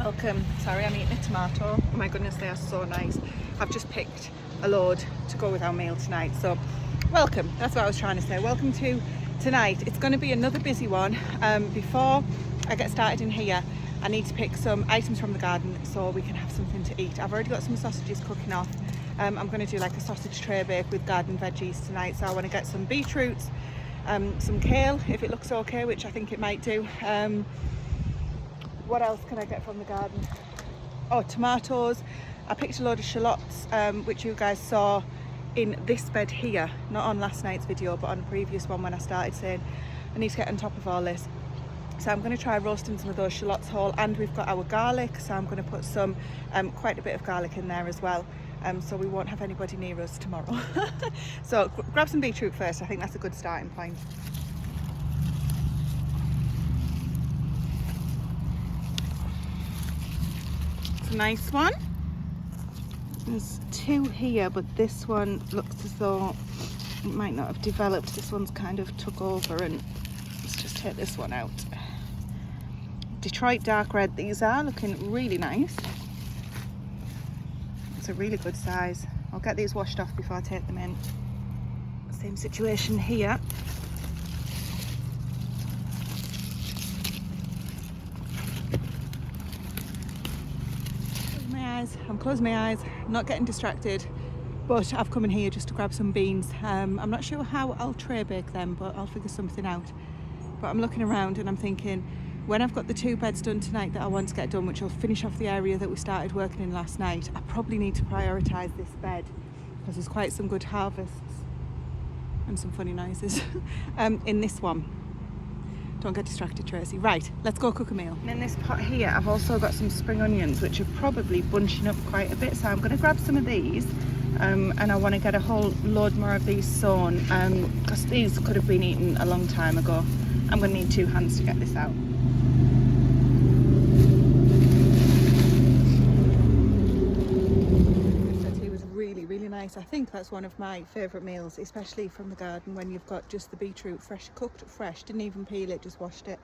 Welcome. Sorry, I'm eating a tomato. Oh my goodness, they are so nice. I've just picked a load to go with our meal tonight. So welcome, that's what I was trying to say. Welcome to tonight. It's going to be another busy one. Before I get started in here, I need to pick some items from the garden so we can have something to eat. I've already got some sausages cooking off. I'm going to do like a sausage tray bake with garden veggies tonight. So I want to get some beetroots, some kale if it looks okay, which I think it might do. What else can I get from the garden? Oh, tomatoes. I picked a load of shallots, which you guys saw in this bed here, not on last night's video, but on a previous one when I started saying I need to get on top of all this. So I'm going to try roasting some of those shallots whole, and we've got our garlic, so I'm going to put some, quite a bit of garlic in there as well, so we won't have anybody near us tomorrow. So grab some beetroot first, I think that's a good starting point. Nice one. There's two here, but this one looks as though it might not have developed. This one's kind of took over, and let's just take this one out. Detroit dark red these are, looking really nice. It's a really good size. I'll get these washed off before I take them in. Same situation here. I'm closing my eyes, I'm not getting distracted, but I've come in here just to grab some beans. I'm not sure how I'll tray bake them, but I'll figure something out. But I'm looking around and I'm thinking, when I've got the two beds done tonight that I want to get done, which will finish off the area that we started working in last night, I probably need to prioritise this bed because there's quite some good harvests and some funny noises in this one. Don't get distracted, Tracy. Right, let's go cook a meal. And in this pot here, I've also got some spring onions, which are probably bunching up quite a bit. So I'm going to grab some of these, and I want to get a whole load more of these sown, because these could have been eaten a long time ago. I'm going to need two hands to get this out. Really nice. I think that's one of my favourite meals, especially from the garden, when you've got just the beetroot fresh, cooked fresh, didn't even peel it, just washed it.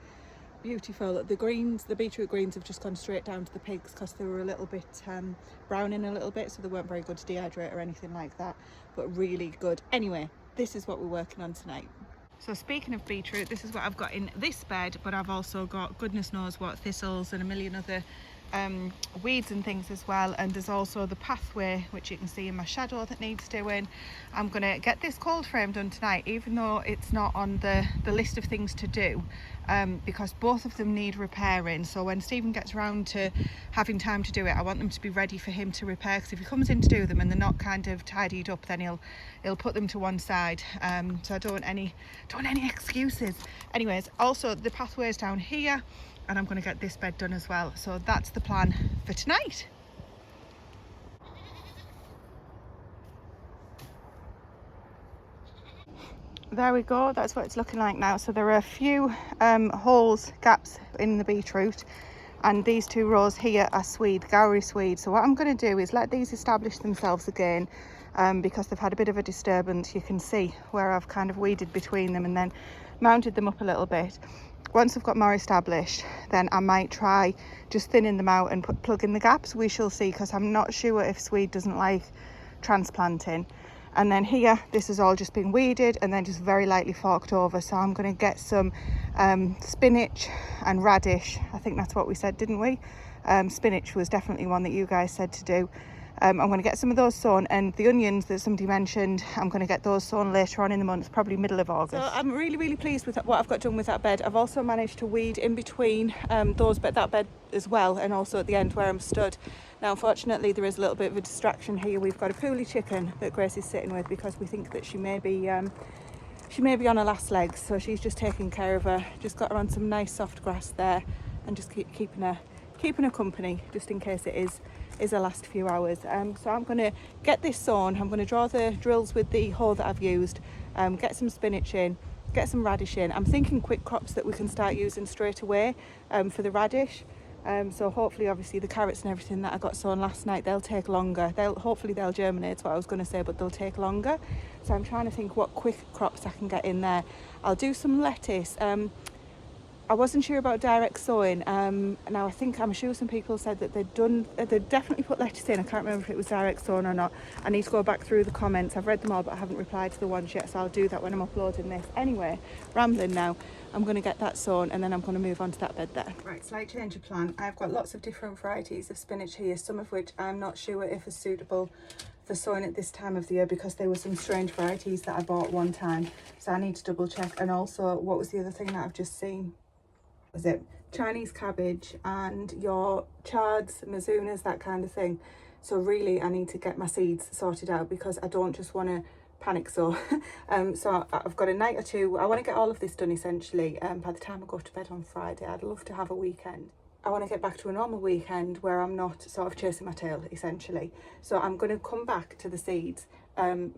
Beautiful. The greens, the beetroot greens have just gone straight down to the pigs because they were a little bit browning a little bit, so they weren't very good to dehydrate or anything like that, but really good. Anyway, this is what we're working on tonight. So speaking of beetroot, this is what I've got in this bed, but I've also got goodness knows what thistles and a million other weeds and things as well. And there's also the pathway, which you can see in my shadow, that needs doing. I'm gonna get this cold frame done tonight, even though it's not on the list of things to do, because both of them need repairing. So when Stephen gets around to having time to do it, I want them to be ready for him to repair, because if he comes in to do them and they're not kind of tidied up, then he'll put them to one side. So I don't want any excuses. Anyways, also the pathway's down here, and I'm going to get this bed done as well. So that's the plan for tonight. There we go, that's what it's looking like now. So there are a few holes, gaps in the beetroot, and these two rows here are swede, Gowrie swede. So what I'm going to do is let these establish themselves again, because they've had a bit of a disturbance. You can see where I've kind of weeded between them and then mounted them up a little bit. Once I've got more established, then I might try just thinning them out and plug in the gaps. We shall see, because I'm not sure if swede doesn't like transplanting. And then here, this has all just been weeded and then just very lightly forked over. So I'm going to get some spinach and radish. I think that's what we said, didn't we? Spinach was definitely one that you guys said to do. I'm going to get some of those sown, and the onions that somebody mentioned, I'm going to get those sown later on in the month, probably middle of August. So I'm really pleased with what I've got done with that bed. I've also managed to weed in between that bed as well, and also at the end where I'm stood. Now unfortunately there is a little bit of a distraction here. We've got a pooley chicken that Grace is sitting with, because we think that she may be on her last legs, so she's just taking care of her. Just got her on some nice soft grass there, and just keeping her company, just in case it is her last few hours. So I'm going to get this sown. I'm going to draw the drills with the hoe that I've used, get some spinach in, get some radish in. I'm thinking quick crops that we can start using straight away for the radish. So hopefully, obviously, the carrots and everything that I got sown last night, they'll take longer. Hopefully they'll germinate, is what I was going to say, but they'll take longer. So I'm trying to think what quick crops I can get in there. I'll do some lettuce. I wasn't sure about direct sowing. Now I'm sure some people said that they'd definitely put lettuce in. I can't remember if it was direct sown or not. I need to go back through the comments. I've read them all, but I haven't replied to the ones yet, so I'll do that when I'm uploading this. Anyway, rambling now. I'm going to get that sown and then I'm going to move on to that bed there. Right, slight change of plan. I've got lots of different varieties of spinach here, some of which I'm not sure if are suitable for sowing at this time of the year because there were some strange varieties that I bought one time. So I need to double check. And also, what was the other thing that I've just seen? Was it Chinese cabbage and your chards, mazunas, that kind of thing. So really I need to get my seeds sorted out because I don't just want to panic sow. So I've got a night or two. I want to get all of this done essentially by the time I go to bed on Friday. I'd love to have a weekend. I want to get back to a normal weekend where I'm not sort of chasing my tail essentially. So I'm going to come back to the seeds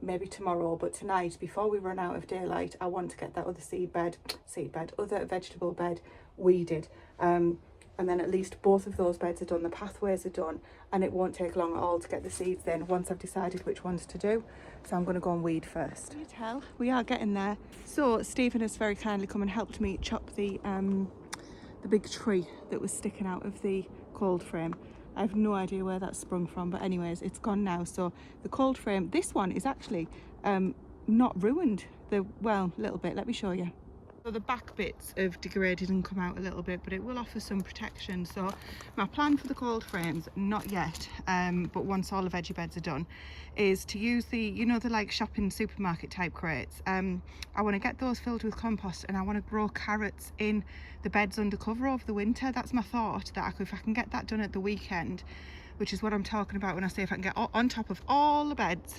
maybe tomorrow, but tonight before we run out of daylight I want to get that other vegetable bed weeded, and then at least both of those beds are done, the pathways are done, and it won't take long at all to get the seeds in once I've decided which ones to do. So I'm going to go and weed first. Can you tell? We are getting there. So Stephen has very kindly come and helped me chop the big tree that was sticking out of the cold frame. I have no idea where that sprung from, but anyways, it's gone now. So the cold frame, this one is actually not ruined. Well, a little bit. Let me show you. So the back bits have degraded and come out a little bit, but it will offer some protection. So my plan for the cold frames, not yet, but once all the veggie beds are done, is to use the, you know, the like shopping supermarket type crates. I want to get those filled with compost and I want to grow carrots in the beds under cover over the winter. That's my thought, that if I can get that done at the weekend, which is what I'm talking about when I say if I can get on top of all the beds,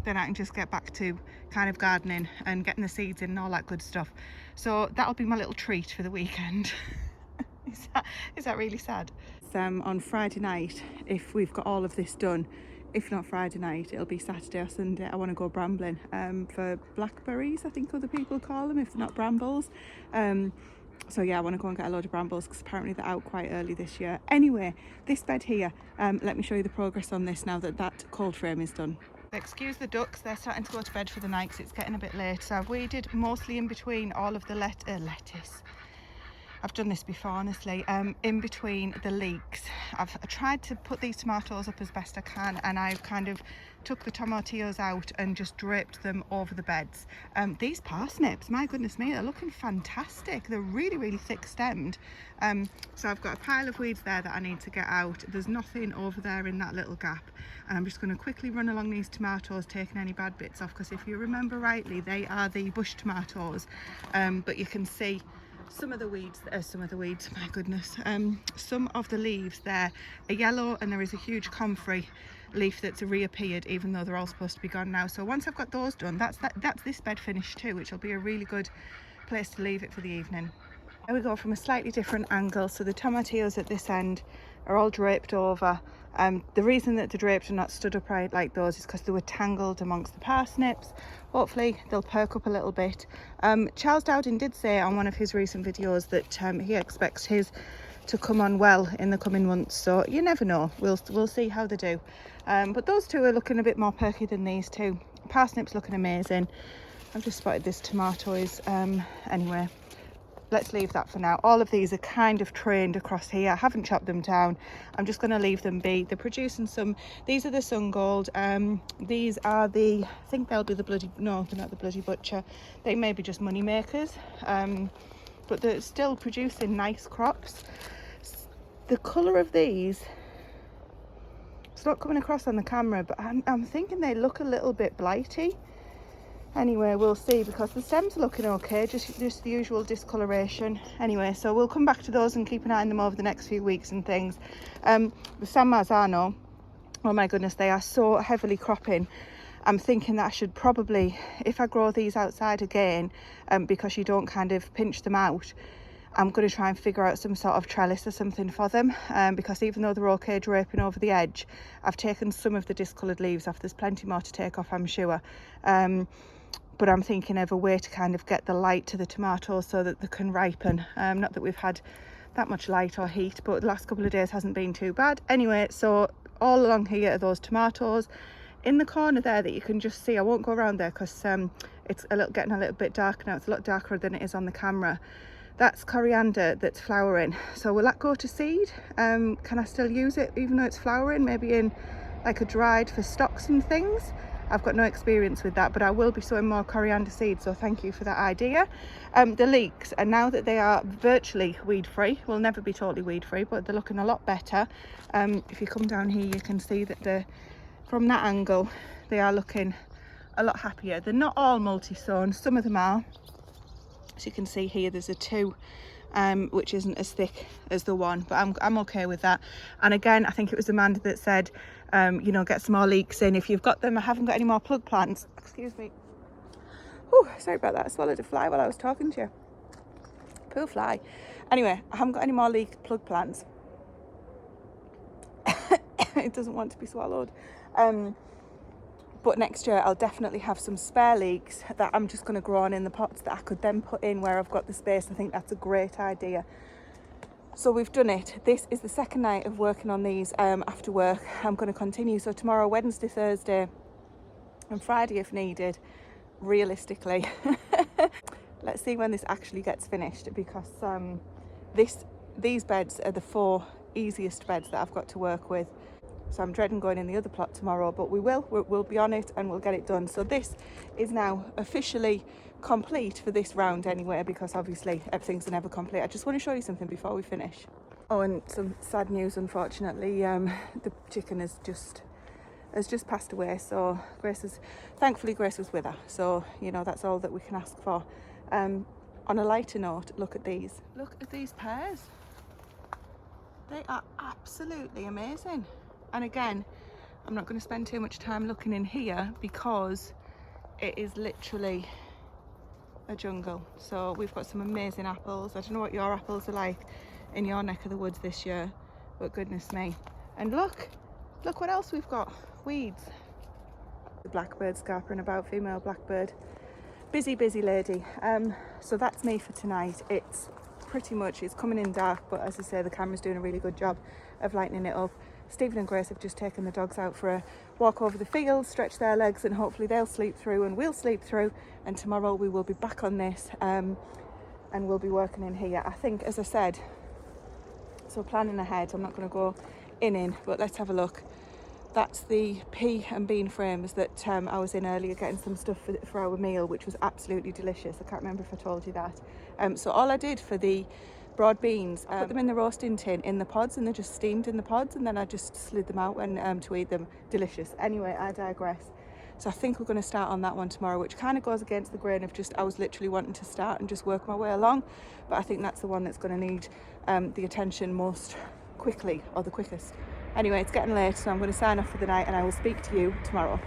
then I can just get back to kind of gardening and getting the seeds in and all that good stuff. So that'll be my little treat for the weekend. Is that really sad? On Friday night, if we've got all of this done, if not Friday night, it'll be Saturday or Sunday. I want to go brambling for blackberries, I think other people call them, if not brambles. So yeah, I want to go and get a load of brambles because apparently they're out quite early this year. Anyway, this bed here, let me show you the progress on this now that cold frame is done. Excuse the ducks, they're starting to go to bed for the night because it's getting a bit late. So I've weeded mostly in between all of the lettuce. I've done this before, honestly, in between the leeks. I've tried to put these tomatoes up as best I can, and I've kind of took the tomatillos out and just draped them over the beds. These parsnips, my goodness me, they're looking fantastic. They're really, really thick stemmed. So I've got a pile of weeds there that I need to get out. There's nothing over there in that little gap. And I'm just going to quickly run along these tomatoes, taking any bad bits off, because if you remember rightly, they are the bush tomatoes. But you can see some of the weeds, my goodness, some of the leaves there are yellow, and there is a huge comfrey leaf that's reappeared, even though they're all supposed to be gone now. So once I've got those done, that's this bed finished too, which will be a really good place to leave it for the evening. Here we go from a slightly different angle. So the tomatillos at this end are all draped over. The reason that they're draped and not stood upright like those is because they were tangled amongst the parsnips. Hopefully they'll perk up a little bit. Charles Dowding did say on one of his recent videos that he expects his to come on well in the coming months, so you never know. We'll see how they do. But those two are looking a bit more perky than these two. Parsnips looking amazing. I've just spotted this tomatoes. Anyway, let's leave that for now. All of these are kind of trained across here. I haven't chopped them down. I'm just going to leave them be. They're producing some. These are the Sun Gold. These are the, I think they'll be the bloody, no, they're not the bloody butcher. They may be just money makers. But they're still producing nice crops. The colour of these, it's not coming across on the camera, but I'm thinking they look a little bit blighty. Anyway, we'll see, because the stems are looking okay, just the usual discoloration. Anyway, so we'll come back to those and keep an eye on them over the next few weeks and things. The San Marzano, oh my goodness, they are so heavily cropping. I'm thinking that I should probably, if I grow these outside again, because you don't kind of pinch them out, I'm going to try and figure out some sort of trellis or something for them, because even though they're okay draping over the edge, I've taken some of the discoloured leaves off. There's plenty more to take off, I'm sure. But I'm thinking of a way to kind of get the light to the tomatoes so that they can ripen. Not that we've had that much light or heat, but the last couple of days hasn't been too bad. Anyway, so all along here are those tomatoes. In the corner there that you can just see, I won't go around there because it's getting a little bit dark now. It's a lot darker than it is on the camera. That's coriander that's flowering. So will that go to seed? Can I still use it even though it's flowering? Maybe in like a dried for stocks and things. I've got no experience with that, but I will be sowing more coriander seeds, so thank you for that idea. The leeks, and now that they are virtually weed free, will never be totally weed free, but they're looking a lot better. If you come down here, you can see that from that angle they are looking a lot happier. They're not all multi-sown, some of them are. As you can see here, there's a 2 which isn't as thick as the 1, but I'm okay with that. And again, I think it was Amanda that said, you know, get some more leeks in if you've got them. I haven't got any more plug plants. Excuse me. Oh, sorry about that. I swallowed a fly while I was talking to you. Poor fly. Anyway, I haven't got any more leek plug plants. It doesn't want to be swallowed. But next year I'll definitely have some spare leeks that I'm just going to grow on in the pots that I could then put in where I've got the space. I think that's a great idea. So we've done it. This is the second night of working on these after work. I'm going to continue. So tomorrow, Wednesday, Thursday and Friday if needed, realistically. Let's see when this actually gets finished, because these beds are the 4 easiest beds that I've got to work with. So I'm dreading going in the other plot tomorrow, but we'll be on it and we'll get it done. So this is now officially complete for this round anyway, because obviously everything's never complete. I just want to show you something before we finish. Oh, and some sad news, unfortunately. The chicken has just passed away. So thankfully Grace was with her. So, you know, that's all that we can ask for. On a lighter note, look at these. Look at these pears. They are absolutely amazing. And again, I'm not going to spend too much time looking in here because it is literally a jungle. So we've got some amazing apples. I don't know what your apples are like in your neck of the woods this year, but goodness me. And look what else we've got. Weeds. The blackbird scarpering about, female blackbird. Busy lady. So that's me for tonight. It's coming in dark, but as I say, the camera's doing a really good job of lightening it up. Stephen and Grace have just taken the dogs out for a walk over the field, stretch their legs, and hopefully they'll sleep through and we'll sleep through. And tomorrow we will be back on this and we'll be working in here. I think, as I said, so planning ahead, I'm not going to go in, but let's have a look. That's the pea and bean frames that I was in earlier getting some stuff for our meal, which was absolutely delicious. I can't remember if I told you that. So all I did for the broad beans, I put them in the roasting tin in the pods, and they're just steamed in the pods, and then I just slid them out and to eat them. Delicious. Anyway, I digress. So I think we're going to start on that one tomorrow, which kind of goes against the grain of just I was literally wanting to start and just work my way along, but I think that's the one that's going to need the attention most quickly, or the quickest. Anyway, it's getting late, so I'm going to sign off for the night and I will speak to you tomorrow.